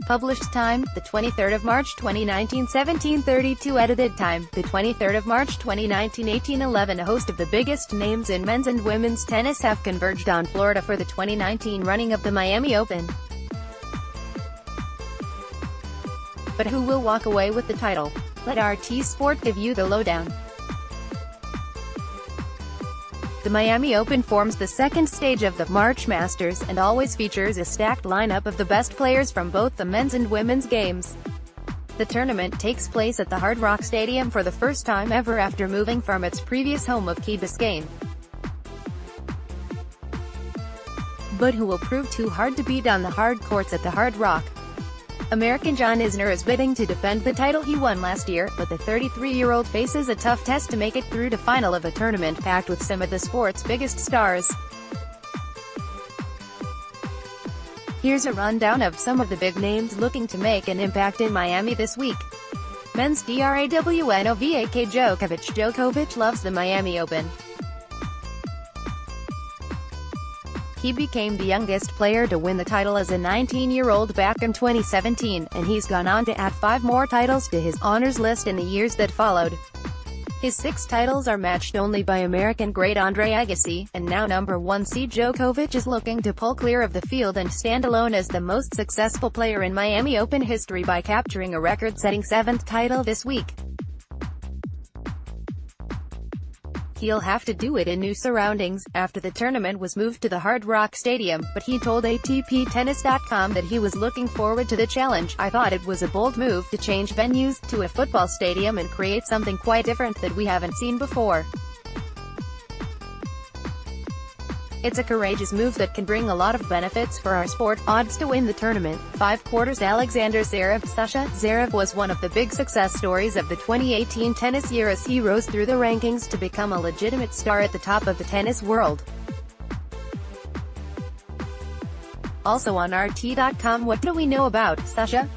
Published time, the 23rd of March 2019, 17:32. Edited time, the 23rd of March 2019, 18:11. A host of the biggest names in men's and women's tennis have converged on Florida for the 2019 running of the Miami Open. But who will walk away with the title? Let RT Sport give you the lowdown. The Miami Open forms the second stage of the March Masters, and always features a stacked lineup of the best players from both the men's and women's games. The tournament takes place at the Hard Rock Stadium for the first time ever after moving from its previous home of Key Biscayne. But who will prove too hard to beat on the hard courts at the Hard Rock? American John Isner is bidding to defend the title he won last year, but the 33-year-old faces a tough test to make it through to final of a tournament packed with some of the sport's biggest stars. Here's a rundown of some of the big names looking to make an impact in Miami this week. Men's DRAWNOVAK Djokovic loves the Miami Open. He became the youngest player to win the title as a 19-year-old back in 2017, and he's gone on to add 5 more titles to his honors list in the years that followed. His 6 titles are matched only by American great Andre Agassi, and now number 1 seed Djokovic is looking to pull clear of the field and stand alone as the most successful player in Miami Open history by capturing a record-setting 7th title this week. He'll have to do it in new surroundings, after the tournament was moved to the Hard Rock Stadium, but he told ATPTennis.com that he was looking forward to the challenge. "I thought it was a bold move to change venues to a football stadium and create something quite different that we haven't seen before. It's a courageous move that can bring a lot of benefits for our sport." Odds to win the tournament, 5/4. Alexander Zverev. Sasha Zverev was one of the big success stories of the 2018 tennis year as he rose through the rankings to become a legitimate star at the top of the tennis world. Also on RT.com, what do we know about Sasha?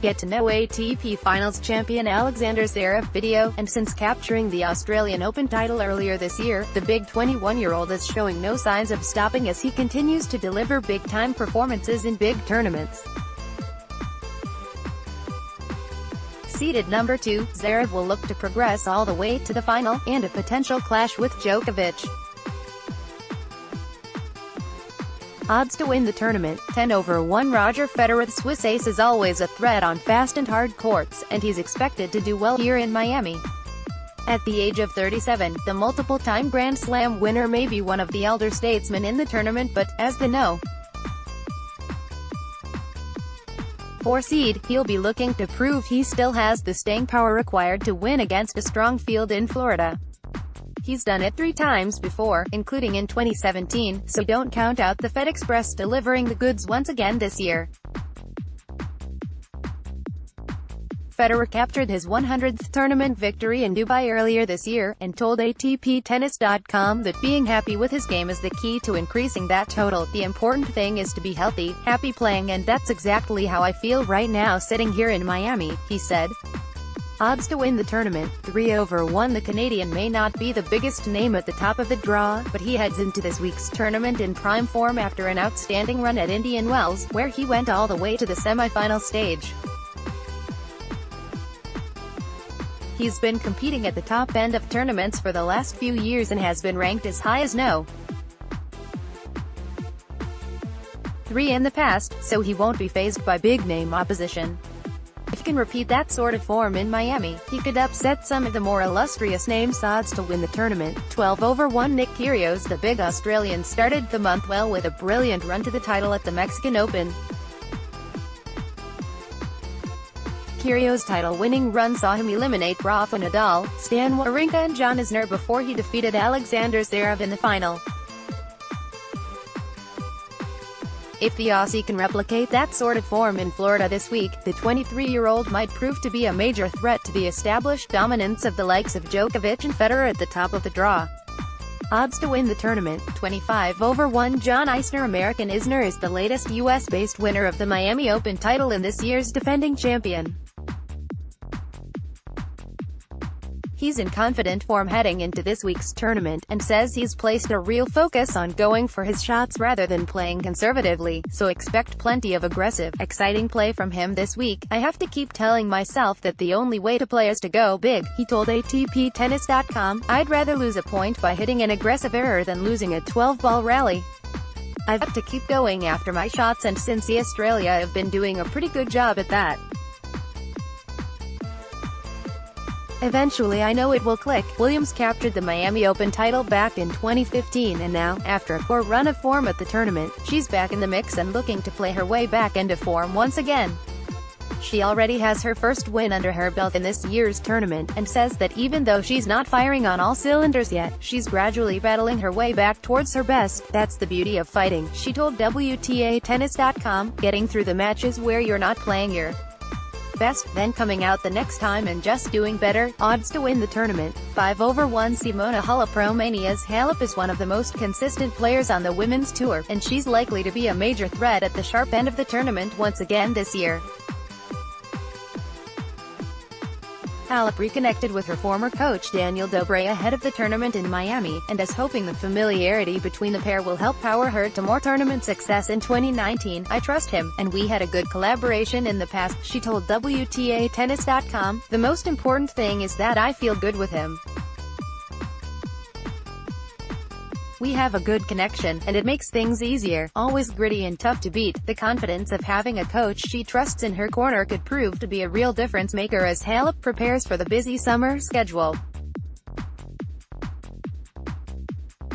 Get to know ATP Finals champion Alexander Zverev video, and since capturing the Australian Open title earlier this year, the big 21-year-old is showing no signs of stopping as he continues to deliver big-time performances in big tournaments. Seeded number 2, Zverev will look to progress all the way to the final, and a potential clash with Djokovic. Odds to win the tournament, 10/1. Roger Federer. The Swiss ace is always a threat on fast and hard courts, and he's expected to do well here in Miami. At the age of 37, the multiple-time Grand Slam winner may be one of the elder statesmen in the tournament, but, as the No. 4 seed, he'll be looking to prove he still has the staying power required to win against a strong field in Florida. He's done it 3 times before, including in 2017, so don't count out the Fed Express delivering the goods once again this year. Federer captured his 100th tournament victory in Dubai earlier this year, and told ATPTennis.com that being happy with his game is the key to increasing that total. "The important thing is to be healthy, happy playing, and that's exactly how I feel right now sitting here in Miami," he said. Odds to win the tournament, 3/1. The Canadian may not be the biggest name at the top of the draw, but he heads into this week's tournament in prime form after an outstanding run at Indian Wells, where he went all the way to the semi-final stage. He's been competing at the top end of tournaments for the last few years and has been ranked as high as No. 3 in the past, so he won't be fazed by big-name opposition. If he can repeat that sort of form in Miami, he could upset some of the more illustrious names. Odds to win the tournament, 12/1. Nick Kyrgios. The big Australian started the month well with a brilliant run to the title at the Mexican Open. Kyrgios' title-winning run saw him eliminate Rafa Nadal, Stan Wawrinka and John Isner before he defeated Alexander Zverev in the final. If the Aussie can replicate that sort of form in Florida this week, the 23-year-old might prove to be a major threat to the established dominance of the likes of Djokovic and Federer at the top of the draw. Odds to win the tournament, 25/1. John Isner. American Isner is the latest U.S.-based winner of the Miami Open title and this year's defending champion. He's in confident form heading into this week's tournament, and says he's placed a real focus on going for his shots rather than playing conservatively, so expect plenty of aggressive, exciting play from him this week. "I have to keep telling myself that the only way to play is to go big," he told ATPtennis.com. "I'd rather lose a point by hitting an aggressive error than losing a 12-ball rally. I've got to keep going after my shots, and since the Australia have been doing a pretty good job at that. Eventually I know it will click." Williams captured the Miami Open title back in 2015, and now, after a poor run of form at the tournament, she's back in the mix and looking to play her way back into form once again. She already has her first win under her belt in this year's tournament, and says that even though she's not firing on all cylinders yet, she's gradually battling her way back towards her best. "That's the beauty of fighting," she told WTAtennis.com, "getting through the matches where you're not playing your best, then coming out the next time and just doing better." Odds to win the tournament: 5/1. Simona Halep. Romania's Halep is one of the most consistent players on the women's tour, and she's likely to be a major threat at the sharp end of the tournament once again this year. Halep reconnected with her former coach Daniel Dobre ahead of the tournament in Miami, and is hoping the familiarity between the pair will help power her to more tournament success in 2019. "I trust him, and we had a good collaboration in the past," she told WTAtennis.com. "The most important thing is that I feel good with him. We have a good connection, and it makes things easier. Always gritty and tough to beat." The confidence of having a coach she trusts in her corner could prove to be a real difference maker as Halep prepares for the busy summer schedule.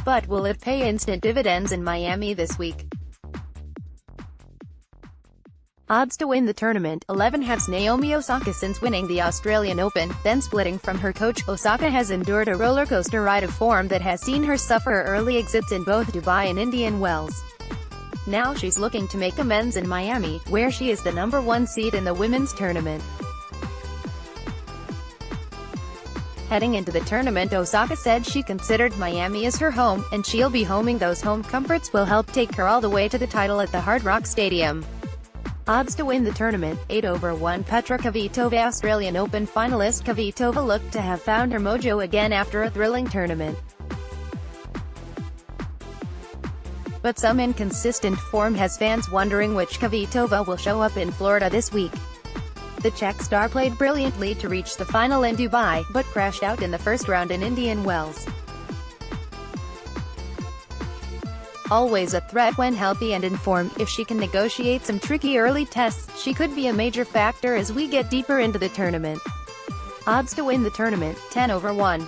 But will it pay instant dividends in Miami this week? Odds to win the tournament: 11/2. Naomi Osaka. Since winning the Australian Open, then splitting from her coach, Osaka has endured a roller-coaster ride of form that has seen her suffer early exits in both Dubai and Indian Wells. Now she's looking to make amends in Miami, where she is the #1 seed in the women's tournament. Heading into the tournament, Osaka said she considered Miami as her home, and she'll be homing. Those home comforts will help take her all the way to the title at the Hard Rock Stadium. Odds to win the tournament: 8/1. Petra Kvitova. Australian Open finalist Kvitova looked to have found her mojo again after a thrilling tournament. But some inconsistent form has fans wondering which Kvitova will show up in Florida this week. The Czech star played brilliantly to reach the final in Dubai, but crashed out in the first round in Indian Wells. Always a threat when healthy and informed, if she can negotiate some tricky early tests, she could be a major factor as we get deeper into the tournament. Odds to win the tournament: 10/1.